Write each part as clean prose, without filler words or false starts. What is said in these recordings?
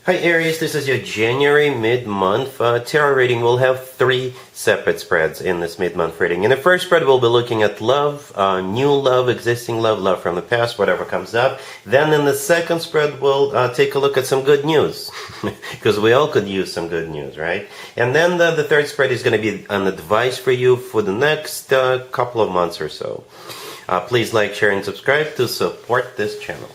Hi Aries, this is your January mid-month tarot reading. We'll have 3 separate spreads in this mid-month reading. In the first spread, we'll be looking at love, new love, existing love, love from the past, whatever comes up. Then in the second spread, we'll take a look at some good news, because we all could use some good news, right? And then the third spread is going to be an advice for you for the next couple of months or so. Please like, share, and subscribe to support this channel.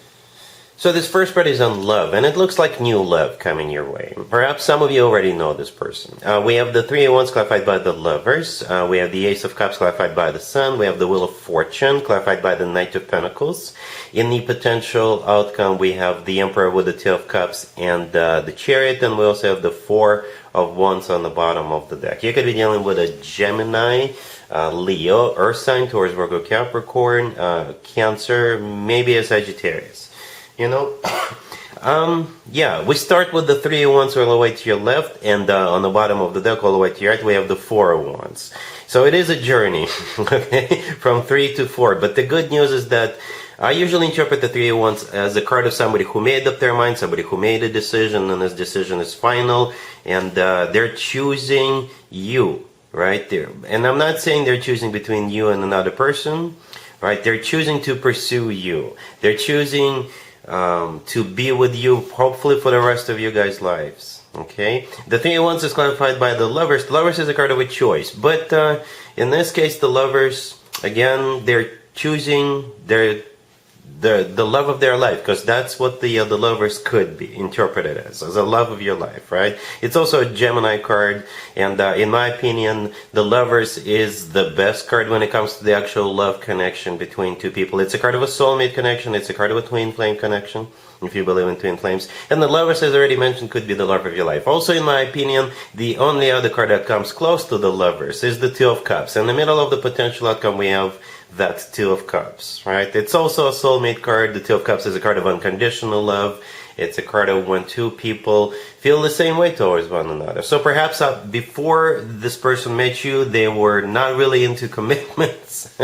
So this first spread is on love, and it looks like new love coming your way. Perhaps some of you already know this person. We have the Three of Wands clarified by the Lovers. We have the Ace of Cups clarified by the Sun. We have the Wheel of Fortune clarified by the Knight of Pentacles. In the potential outcome, we have the Emperor with the Two of Cups and the Chariot, and we also have the Four of Wands on the bottom of the deck. You could be dealing with a Gemini, Leo, Earth sign, Taurus, Virgo, Capricorn, Cancer, maybe a Sagittarius. You know, yeah, we start with the Three of Wands all the way to your left, and on the bottom of the deck all the way to your right, we have the Four of Wands. So it is a journey, okay, from 3 to 4. But the good news is that I usually interpret the Three of Wands as a card of somebody who made up their mind, somebody who made a decision, and this decision is final, and they're choosing you, right there. And I'm not saying they're choosing between you and another person, right? They're choosing to pursue you. They're choosing to be with you, hopefully for the rest of you guys' lives. Okay, the Three of Wands is clarified by the Lovers. The Lovers is a card of a choice, but in this case, the Lovers, again, they're choosing the love of their life, because that's what the Lovers could be interpreted as a love of your life, right? It's also a Gemini card, and in my opinion, the Lovers is the best card when it comes to the actual love connection between two people. It's a card of a soulmate connection. It's a card of a twin flame connection, if you believe in twin flames. And the Lovers, as I already mentioned, could be the love of your life. Also, in my opinion, the only other card that comes close to the Lovers is the Two of Cups. In the middle of the potential outcome, we have that Two of Cups, right? It's also a soulmate card. The Two of Cups is a card of unconditional love. It's a card of when two people feel the same way towards one another. So perhaps before this person met you, they were not really into commitments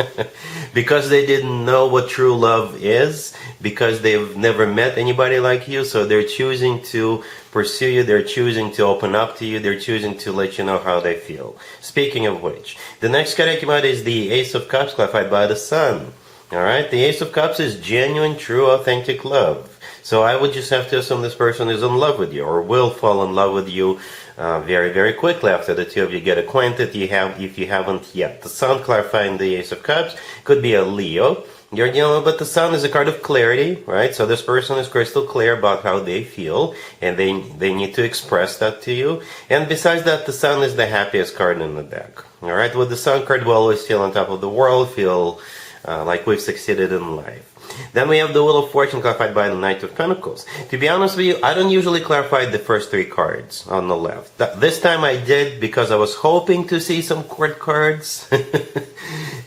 because they didn't know what true love is, because they've never met anybody like you. So they're choosing to pursue you, they're choosing to open up to you, they're choosing to let you know how they feel. Speaking of which, the next card I came out is the Ace of Cups clarified by the Sun. Alright, the Ace of Cups is genuine, true, authentic love. So I would just have to assume this person is in love with you, or will fall in love with you very, very quickly after the two of you get acquainted, if you haven't yet. The Sun clarifying the Ace of Cups could be a Leo. You're dealing with, but the Sun is a card of clarity, right? So this person is crystal clear about how they feel, and they need to express that to you. And besides that, the Sun is the happiest card in the deck. Alright, with the Sun card, we always feel on top of the world, feel like we've succeeded in life. Then we have the Wheel of Fortune clarified by the Knight of Pentacles. To be honest with you, I don't usually clarify the first 3 cards on the left. This time I did because I was hoping to see some court cards.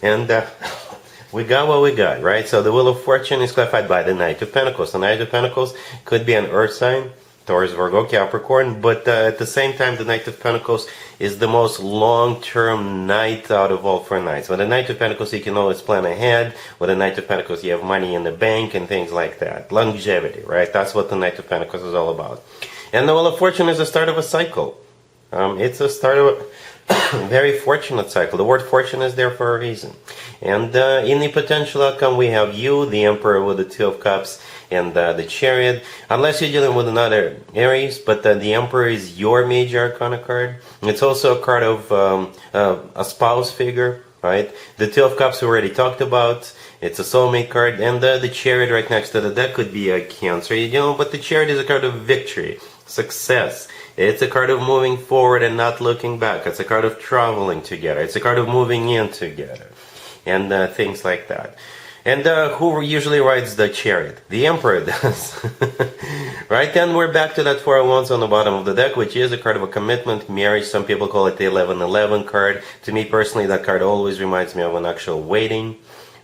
And we got what we got, right? So the Wheel of Fortune is clarified by the Knight of Pentacles. The Knight of Pentacles could be an Earth sign, Taurus, Virgo, Capricorn, but at the same time, the Knight of Pentacles is the most long-term knight out of all 4 knights. With the Knight of Pentacles, you can always plan ahead. With the Knight of Pentacles, you have money in the bank and things like that. Longevity, right? That's what the Knight of Pentacles is all about. And the Wheel of Fortune is the start of a cycle. It's a start of a very fortunate cycle. The word fortune is there for a reason. And in the potential outcome, we have you, the Emperor with the Two of Cups, and the Chariot. Unless you're dealing with another Aries, but the Emperor is your major arcana card. It's also a card of a spouse figure, right? The Two of Cups we already talked about. It's a soulmate card, and the Chariot right next to the deck could be a Cancer. You know, but the Chariot is a card of victory, success. It's a card of moving forward and not looking back. It's a card of traveling together. It's a card of moving in together, and things like that. And who usually rides the Chariot? The Emperor does. Right, then we're back to that Four of Wands on the bottom of the deck, which is a card of a commitment, marriage. Some people call it the 1111 card. To me personally, that card always reminds me of an actual wedding,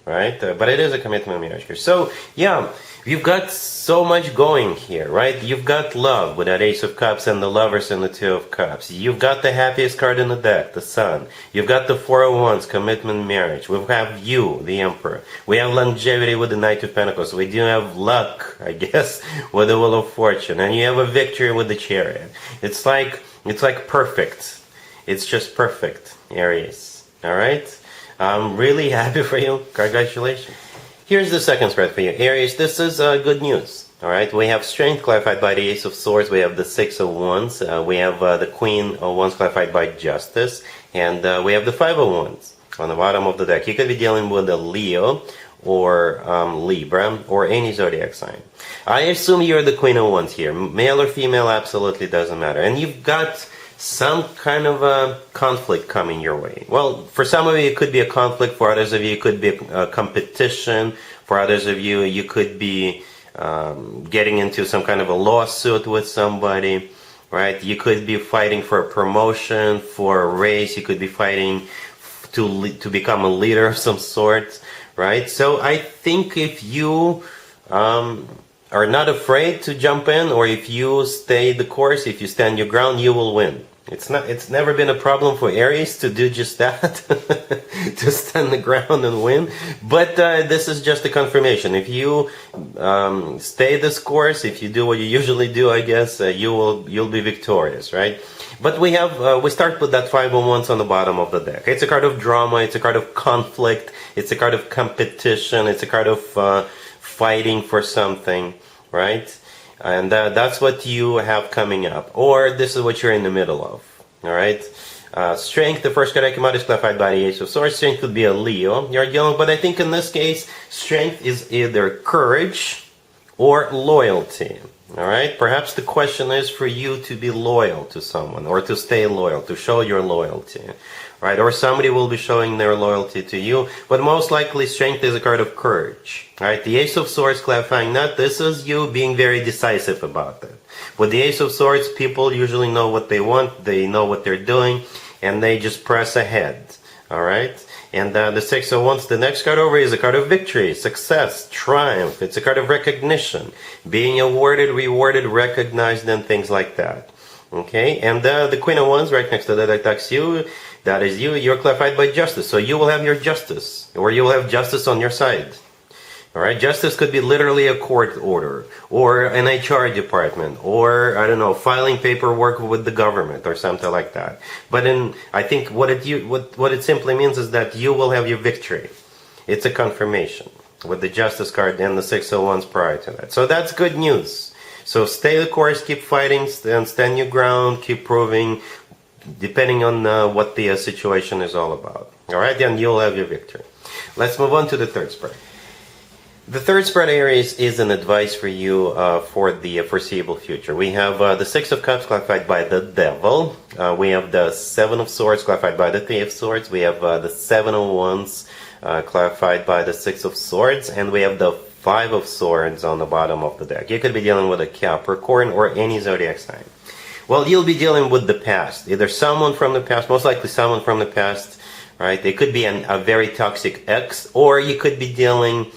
right? But it is a commitment marriage card. So, yeah, You've got so much going here, right? You've got love with that Ace of Cups and the Lovers and the Two of Cups. You've got the happiest card in the deck, the Sun. You've got the Four of Wands, commitment, marriage. We have you, the Emperor. We have longevity with the Knight of Pentacles. We do have luck, I guess, with the Wheel of Fortune. And you have a victory with the Chariot. It's like perfect. It's just perfect, Aries. All right? I'm really happy for you. Congratulations. Here's the second spread for you, Aries. This is good news. All right, we have Strength clarified by the Ace of Swords. We have the Six of Wands. We have the Queen of Wands clarified by Justice, and we have the Five of Wands on the bottom of the deck. You could be dealing with a Leo or Libra or any zodiac sign. I assume you're the Queen of Wands here, male or female, absolutely doesn't matter, and you've got some kind of a conflict coming your way. Well, for some of you it could be a conflict, for others of you it could be a competition, for others of you you could be getting into some kind of a lawsuit with somebody, right? You could be fighting for a promotion, for a raise, you could be fighting to become a leader of some sort, right? So I think if you are not afraid to jump in, or if you stay the course, if you stand your ground, you will win. It's never been a problem for Aries to do just that, to stand the ground and win. But this is just a confirmation. If you stay this course, if you do what you usually do, I guess you'll be victorious, right? But we start with that Five of Wands on the bottom of the deck. It's a card of drama. It's a card of conflict. It's a card of competition. It's a card of fighting for something, right? And that's what you have coming up, or this is what you're in the middle of. All right. Strength, the first card I come out is clarified by the Ace of Swords. Strength could be a Leo you're dealing, but I think in this case, strength is either courage or loyalty. All right. Perhaps the question is for you to be loyal to someone, or to stay loyal, to show your loyalty. Right? Or somebody will be showing their loyalty to you, but most likely strength is a card of courage. Right? The Ace of Swords clarifying that this is you being very decisive about it. With the Ace of Swords, people usually know what they want, they know what they're doing, and they just press ahead. All right? And the Six of Wands, the next card over, is a card of victory, success, triumph. It's a card of recognition, being awarded, rewarded, recognized, and things like that. Okay? And the Queen of Wands right next to that's you. That is you. You're clarified by justice. So you will have your justice, or you will have justice on your side. All right. Justice could be literally a court order, or an HR department, or I don't know, filing paperwork with the government or something like that. But I think what it simply means is that you will have your victory. It's a confirmation with the Justice card and the Six of Wands prior to that. So that's good news. So stay the course, keep fighting, stand your ground, keep proving, depending on what the situation is all about. All right, then you'll have your victory. Let's move on to the third spread. The third spread, Aries, is an advice for you for the foreseeable future. We have the Six of Cups clarified by the Devil. We have the Seven of Swords clarified by the Three of Swords. We have the Seven of Wands clarified by the Six of Swords. And we have the Five of Swords on the bottom of the deck. You could be dealing with a Capricorn or any zodiac sign. Well, you'll be dealing with the past. Either someone from the past, most likely someone from the past, right? They could be a very toxic ex, or you could be dealing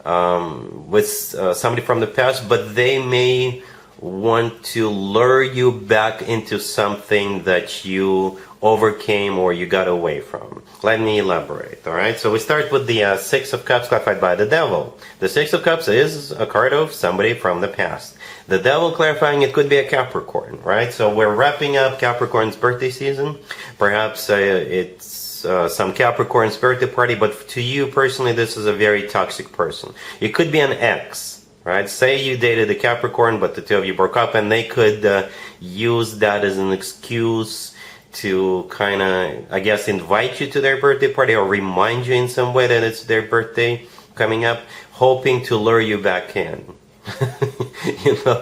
with somebody from the past, but they may want to lure you back into something that you overcame or you got away from. Let me elaborate, all right? So we start with the Six of Cups clarified by the Devil. The Six of Cups is a card of somebody from the past. The Devil clarifying it could be a Capricorn, right? So we're wrapping up Capricorn's birthday season. Perhaps it's some Capricorn's birthday party, but to you personally, this is a very toxic person. It could be an ex, right? Say you dated a Capricorn, but the two of you broke up, and they could use that as an excuse to kind of, I guess, invite you to their birthday party or remind you in some way that it's their birthday coming up, hoping to lure you back in. You know,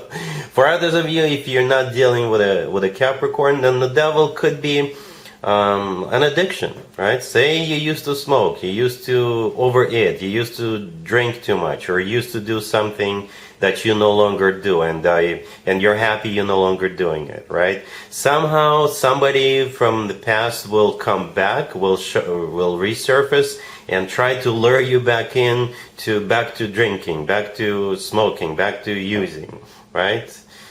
for others of you, if you're not dealing with a Capricorn, then the Devil could be an addiction, right? Say you used to smoke, you used to overeat, you used to drink too much, or you used to do something that you no longer do, and you're happy you're no longer doing it, right? Somehow somebody from the past will come back, will resurface, and try to lure you back to drinking, back to smoking, back to using, right?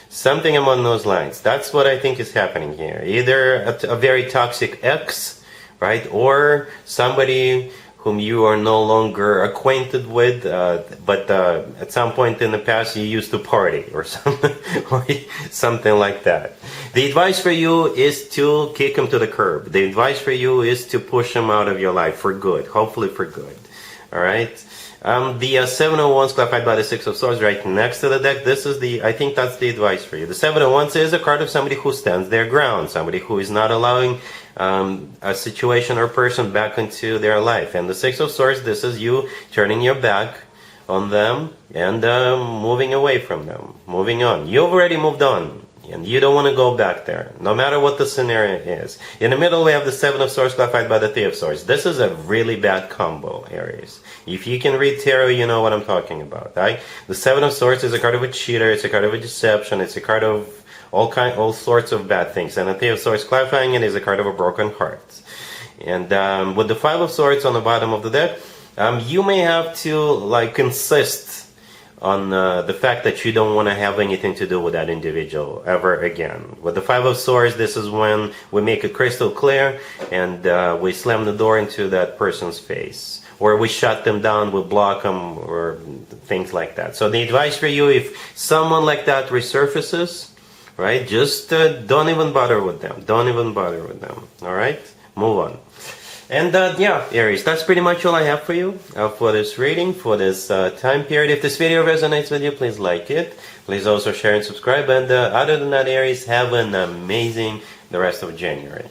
Something along those lines. That's what I think is happening here. Either a very toxic ex, right, or somebody whom you are no longer acquainted with, but at some point in the past you used to party or something, or something like that. The advice for you is to kick him to the curb. The advice for you is to push him out of your life for good, hopefully for good. All right. The Seven of Wands clarified by the Six of Swords right next to the deck. This is I think that's the advice for you. The Seven of Wands is a card of somebody who stands their ground, somebody who is not allowing a situation or person back into their life. And the Six of Swords, this is you turning your back on them and moving away from them, moving on. You've already moved on. And you don't want to go back there, no matter what the scenario is. In the middle, we have the Seven of Swords clarified by the Three of Swords. This is a really bad combo, Aries. If you can read tarot, you know what I'm talking about, right? The Seven of Swords is a card of a cheater. It's a card of a deception. It's a card of all sorts of bad things. And the Three of Swords clarifying it is a card of a broken heart. And with the Five of Swords on the bottom of the deck, you may have to insist on the fact that you don't want to have anything to do with that individual ever again. With the Five of Swords, this is when we make it crystal clear and we slam the door into that person's face. Or we shut them down, we block them, or things like that. So the advice for you, if someone like that resurfaces, right, just don't even bother with them. Don't even bother with them. All right? Move on. And yeah, Aries, that's pretty much all I have for you for this reading, for this time period. If this video resonates with you, please like it. Please also share and subscribe. And other than that, Aries, have an amazing the rest of January.